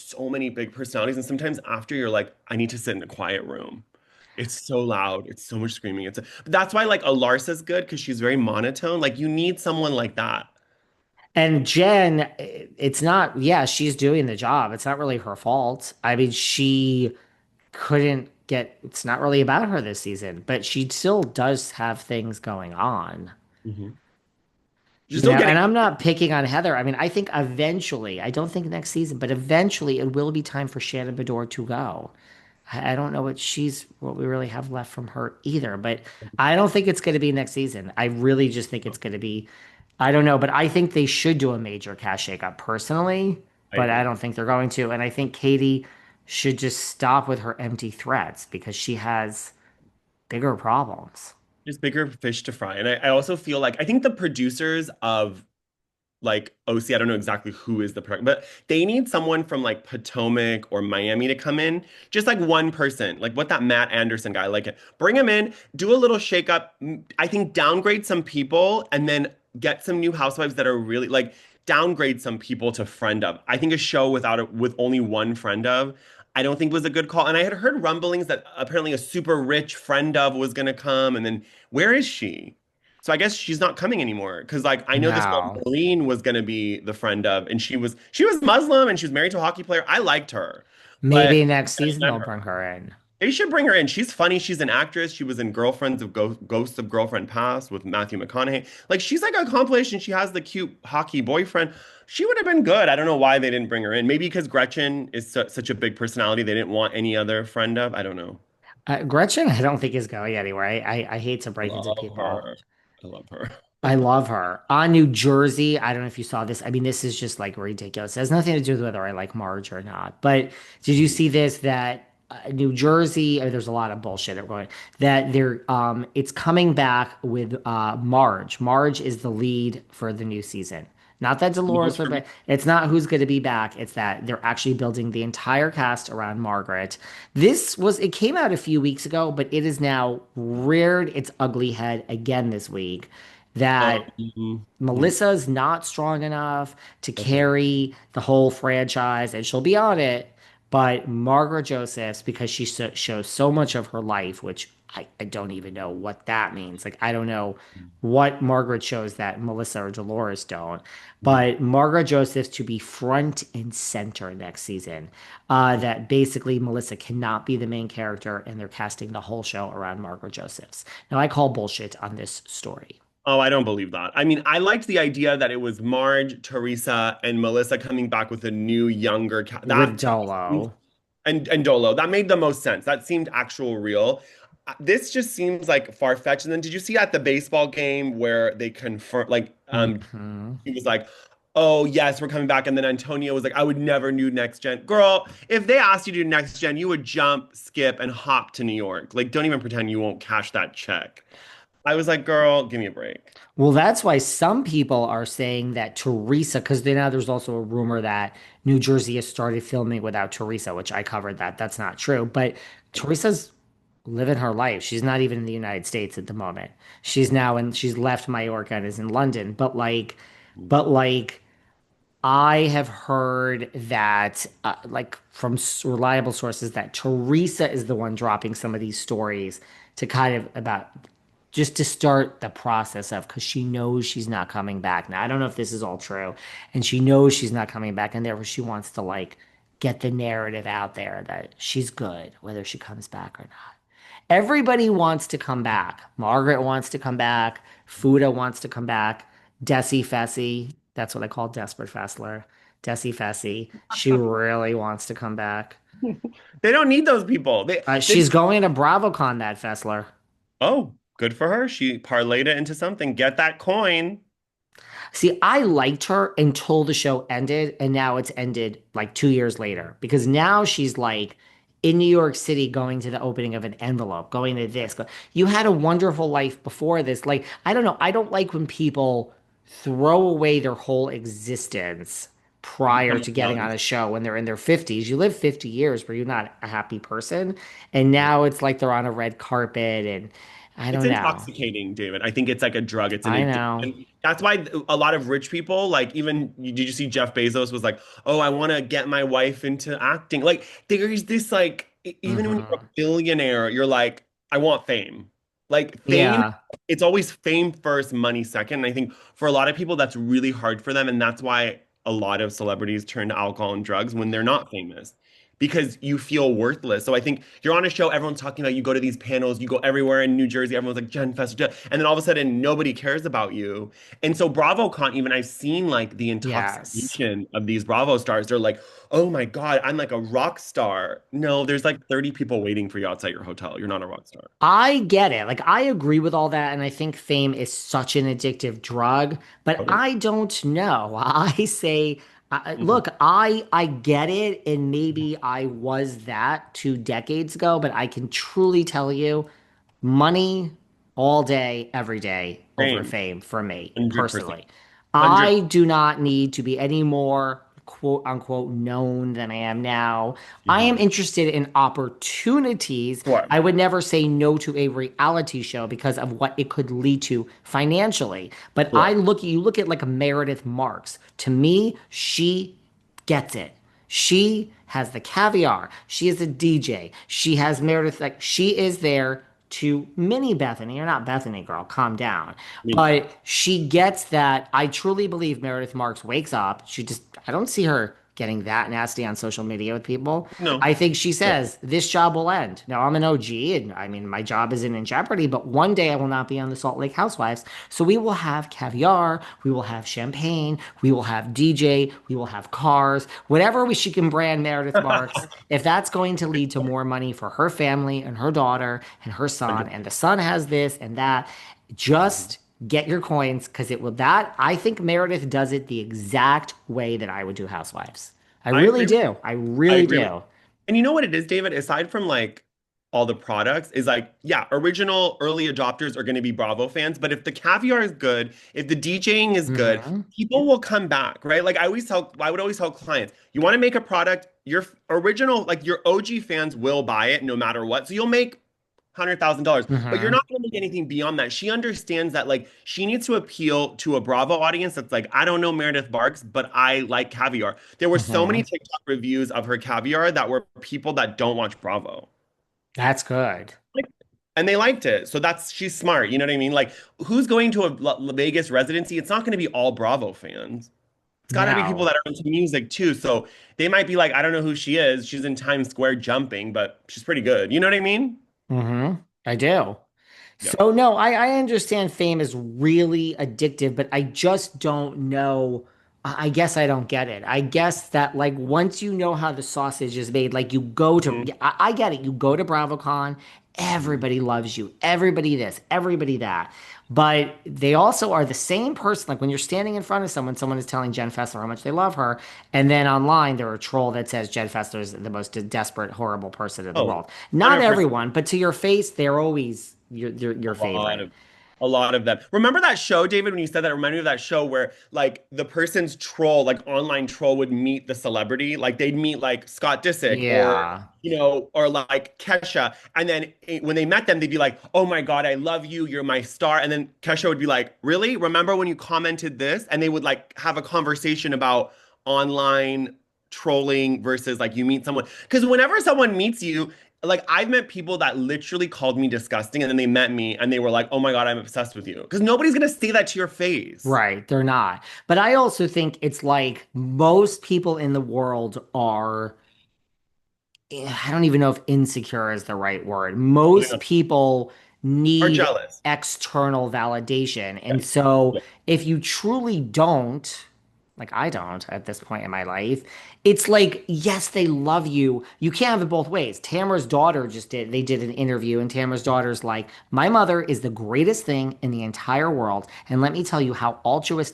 so many big personalities, and sometimes after you're like, I need to sit in a quiet room. It's so loud. It's so much screaming. But that's why like a Larsa's good because she's very monotone. Like you need someone like that. And Jen, it's not, yeah, she's doing the job. It's not really her fault. I mean, she couldn't get, it's not really about her this season, but she still does have things going on. Mhm. She's still And getting. I'm not picking on Heather. I mean, I think eventually, I don't think next season, but eventually it will be time for Shannon Bedore to go. I don't know what we really have left from her either, but I don't think it's going to be next season. I really just think it's going to be, I don't know, but I think they should do a major cast shakeup personally, I but I agree. don't think they're going to. And I think Katie should just stop with her empty threats because she has bigger problems. Just bigger fish to fry. And I also feel like I think the producers of like OC, I don't know exactly who is the product, but they need someone from like Potomac or Miami to come in. Just like one person, like what that Matt Anderson guy, like bring him in, do a little shakeup. I think downgrade some people and then get some new housewives that are really like downgrade some people to friend of. I think a show with only one friend of, I don't think was a good call. And I had heard rumblings that apparently a super rich friend of was gonna come, and then where is she? So I guess she's not coming anymore because like I know this girl No. Maureen was gonna be the friend of, and she was Muslim and she was married to a hockey player. I liked her, but Maybe next I season met they'll bring her. her in. They should bring her in. She's funny. She's an actress. She was in Ghosts of Girlfriend Past with Matthew McConaughey. Like she's like a compilation. She has the cute hockey boyfriend. She would have been good. I don't know why they didn't bring her in. Maybe because Gretchen is such a big personality. They didn't want any other friend of. I don't know. Gretchen, I don't think is going anywhere. I hate to break it to Love people. her. I love her. I love her. On New Jersey, I don't know if you saw this. I mean, this is just like ridiculous. It has nothing to do with whether I like Marge or not. But did you see this that New Jersey, there's a lot of bullshit that going that it's coming back with Marge. Marge is the lead for the new season. Not that No Dolores would, Teresa. but it's not who's going to be back. It's that they're actually building the entire cast around Margaret. It came out a few weeks ago, but it is now reared its ugly head again this week that Mhm. Mhm. Melissa's not strong enough to Okay. carry the whole franchise, and she'll be on it. But Margaret Josephs, because shows so much of her life, which I don't even know what that means. Like, I don't know what Margaret shows that Melissa or Dolores don't. Mhm. But Margaret Josephs to be front and center next season. That basically Melissa cannot be the main character, and they're casting the whole show around Margaret Josephs. Now, I call bullshit on this story Oh, I don't believe that. I mean, I liked the idea that it was Marge, Teresa, and Melissa coming back with a new, younger with Dolo. and Dolo. That made the most sense. That seemed actual real. This just seems like far-fetched. And then did you see at the baseball game where they confirmed, like, Hmm. he was like, "Oh yes, we're coming back," and then Antonio was like, "I would never do next gen." Girl, if they asked you to do next gen, you would jump, skip, and hop to New York. Like, don't even pretend you won't cash that check. I was like, "Girl, give me a break." Well, that's why some people are saying that Teresa, because then now there's also a rumor that New Jersey has started filming without Teresa, which I covered that. That's not true. But Teresa's living her life. She's not even in the United States at the moment. She's left Mallorca and is in London. But like, I have heard that, like from reliable sources, that Teresa is the one dropping some of these stories to kind of about just to start the process of because she knows she's not coming back. Now, I don't know if this is all true, and she knows she's not coming back, and therefore she wants to like get the narrative out there that she's good, whether she comes back or not. Everybody wants to come back. Margaret wants to come back. Fuda wants to come back. Desi Fessy, that's what I call Desperate Fessler. Desi Fessy, she really wants to come back. They don't need those people. They She's going to BravoCon, that Fessler. Oh, good for her. She parlayed it into something. Get that coin. See, I liked her until the show ended, and now it's ended like 2 years later because now she's like in New York City going to the opening of an envelope, going to this. You had a wonderful life before this. Like, I don't know. I don't like when people throw away their whole existence To prior become a to getting on reality. a show when they're in their 50s. You live 50 years where you're not a happy person. And Yeah. now it's like they're on a red carpet, and I It's don't know. intoxicating, David. I think it's like a drug. It's an I know. addiction. That's why a lot of rich people, like even did you see Jeff Bezos was like, "Oh, I want to get my wife into acting." Like there's this like even when you're a Hmm. billionaire, you're like, "I want fame." Like fame, Yeah. it's always fame first, money second. And I think for a lot of people that's really hard for them, and that's why a lot of celebrities turn to alcohol and drugs when they're not famous. Because you feel worthless. So I think you're on a show, everyone's talking about you go to these panels, you go everywhere in New Jersey, everyone's like Jen Fester, and then all of a sudden nobody cares about you. And so BravoCon, even I've seen like the Yes. intoxication of these Bravo stars. They're like, oh my God, I'm like a rock star. No, there's like 30 people waiting for you outside your hotel. You're not a rock star. I get it. Like, I agree with all that. And I think fame is such an addictive drug, but Totally. I don't know. I say, Mhm. look, I get it. And maybe I was that 2 decades ago, but I can truly tell you money all day, every day over Same. fame for me 100%. personally. 100. I do not need to be any more quote unquote known than I am now. I am Mhm. interested in opportunities. Sure. I would never say no to a reality show because of what it could lead to financially. But Sure. you look at like a Meredith Marks. To me, she gets it. She has the caviar. She is a DJ. She has Meredith, like she is there to mini Bethany. You're not Bethany, girl. Calm down. Me. But she gets that. I truly believe Meredith Marks wakes up. I don't see her getting that nasty on social media with people. No. I think she No. says, this job will end. Now, I'm an OG, and I mean, my job isn't in jeopardy, but one day I will not be on the Salt Lake Housewives. So we will have caviar, we will have champagne, we will have DJ, we will have cars, whatever she can brand Meredith Marks. If that's going to lead to more money for her family and her daughter and her son, and the son has this and that, 100%. just get your coins because it will that I think Meredith does it the exact way that I would do Housewives. I I really agree with do. I I really agree with do. And you know what it is, David? Aside from like all the products, is like, yeah, original early adopters are going to be Bravo fans. But if the caviar is good, if the DJing is good, Hmm. people will come back, right? Like I would always tell clients, you want to make a product, your original, like your OG fans will buy it no matter what. So you'll make $100,000, but you're Hmm. not going to make anything beyond that. She understands that like she needs to appeal to a Bravo audience that's like, I don't know Meredith Barks, but I like caviar. There were so many Hmm. TikTok reviews of her caviar that were people that don't watch Bravo. That's good. Like, and they liked it. So that's she's smart. You know what I mean? Like, who's going to a Vegas residency? It's not going to be all Bravo fans. It's got to be people No. that are into music too. So they might be like, I don't know who she is. She's in Times Square jumping, but she's pretty good. You know what I mean? Hmm. I do. Yeah. So no, I understand fame is really addictive, but I just don't know. I guess I don't get it. I guess that like once you know how the sausage is made, like you go to, Mhm. I get it. You go to BravoCon, everybody loves you, everybody this, everybody that. But they also are the same person. Like when you're standing in front of someone, someone is telling Jen Fessler how much they love her, and then online they're a troll that says Jen Fessler is the most desperate, horrible person in the Oh, world. Not 100%. everyone, but to your face, they're always your A lot favorite. of a lot of them. Remember that show, David, when you said that, it reminded me of that show where like the person's troll, like online troll would meet the celebrity. Like they'd meet like Scott Disick or Yeah. or like Kesha. And then when they met them, they'd be like, oh my God, I love you. You're my star. And then Kesha would be like, really? Remember when you commented this? And they would like have a conversation about online trolling versus like you meet someone. Because whenever someone meets you, like I've met people that literally called me disgusting and then they met me and they were like, "Oh my God, I'm obsessed with you." Because nobody's gonna say that to your face. Right, they're not. But I also think it's like most people in the world are I don't even know if insecure is the right word. You Most know, people are need jealous. external validation. Yeah. And so Yeah. if you truly don't, like I don't at this point in my life, it's like, yes, they love you. You can't have it both ways. Tamara's daughter they did an interview, and Tamara's daughter's like, my mother is the greatest thing in the entire world. And let me tell you how altruistic